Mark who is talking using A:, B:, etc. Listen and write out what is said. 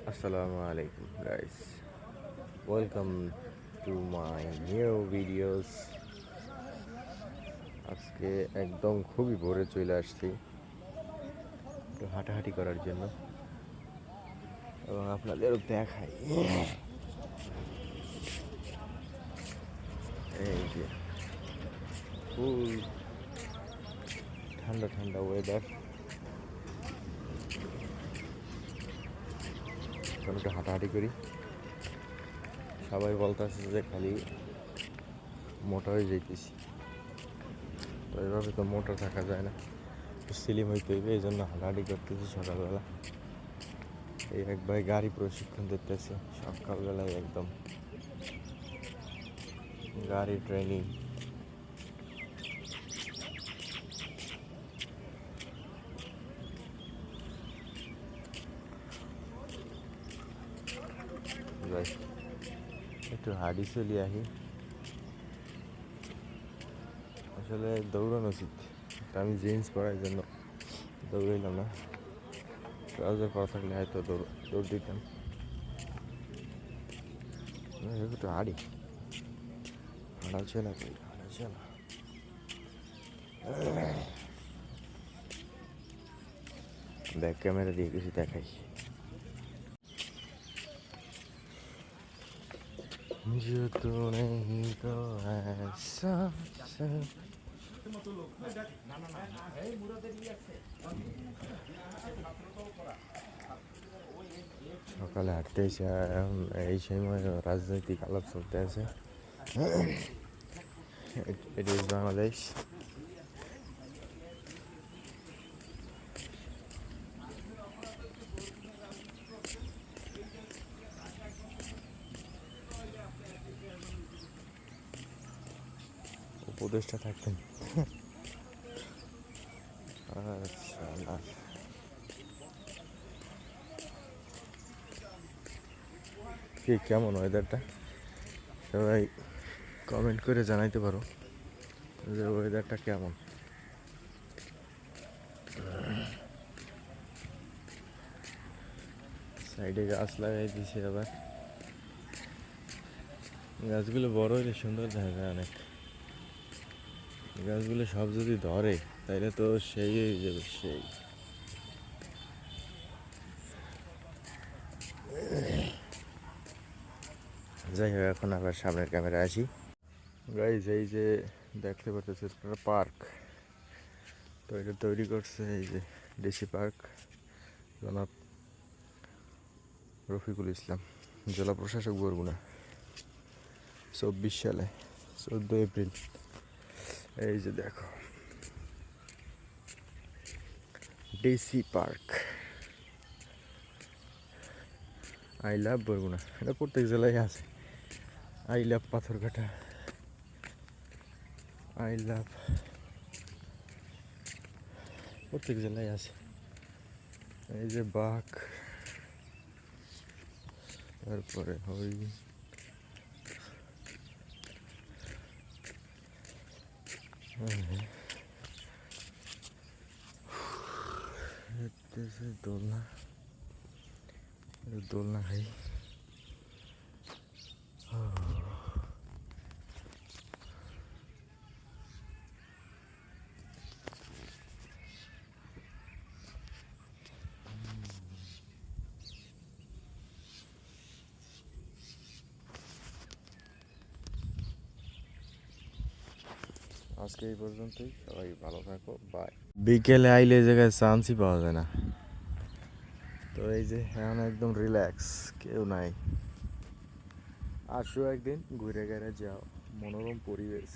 A: Assalamu alaikum guys. Welcome to my new videos. আজকে একদম খুবই ভোরে চলে আসছি একটু হাঁটাহাঁটি করার জন্য এবং আপনাদেরও দেখাই। এই যে ফুল ঠান্ডা ঠান্ডা ওয়েদার, এখন একটু হাঁটাহাঁটি করি। সবাই বলতেছে যে খালি মোটা হয়ে যাইতেছি, তো এভাবে তো মোটা থাকা যায় না, স্লিম হইতে হইবে, এই জন্য হাঁটাহাঁটি করতেছি সকালবেলা। এই এক ভাই গাড়ি প্রশিক্ষণ দিতেছে সকালবেলায়, একদম গাড়ি ট্রেনিং। যাই একটু হাঁটি চলি আহি, আসলে দৌড়ানো উচিত। আমি জিন্স পরার জন্য দৌড়াইলাম না, ট্রাউজার পরা থাকলে হয়তো দৌড় দিতাম। একটু হাঁটি, হাঁটা চলা করি, হাঁটা চলা। ব্যাক ক্যামেরা দিয়ে কিছু দেখাই। जो तू नहीं तो ऐसा সকালে হাঁটতে এসে এই সময় রাজনৈতিক আলাপ চলতে আছে। It is Bangladesh. উপদেষ্টা থাকতেন। আচ্ছা না, কি কেমন ওয়েদারটা সবাই কমেন্ট করে জানাইতে পারো যে ওয়েদারটা কেমন। সাইডে গাছ লাগাই দিয়েছে, আবার গাছগুলো বড় হলে সুন্দর দেখা যায় অনেক। গাছগুলো সব যদি ধরে তাইলে তো সেই হয়ে যাবে, সেই। যাই হোক, এখন আবার সামনের ক্যামেরা আসি। গাইজ, এই যে দেখতে পারতেছে একটা পার্ক, তো এটা তৈরি করছে এই যে ডিসি পার্ক, জনাব রফিকুল ইসলাম, জেলা প্রশাসক বরগুনা, 24 সালে 14 এপ্রিল। এই যে দেখো DC park, I love Barguna. এটা প্রত্যেক জেলায় আছে। I love Patharghata, I love, প্রত্যেক জেলায় আছে। এই যে বাঘ, তারপরে হরিণ, দোলনা, দোলনা খাই। আজকে এই পর্যন্তই, সবাই ভালো থাকো, বাই। বিকেলে আইলে এই জায়গায় চান্সই পাওয়া যায় না, তো এই যে এখন একদম রিল্যাক্স, কেউ নাই। আসো একদিন ঘুরে ঘুরে যাও, মনোরম পরিবেশ।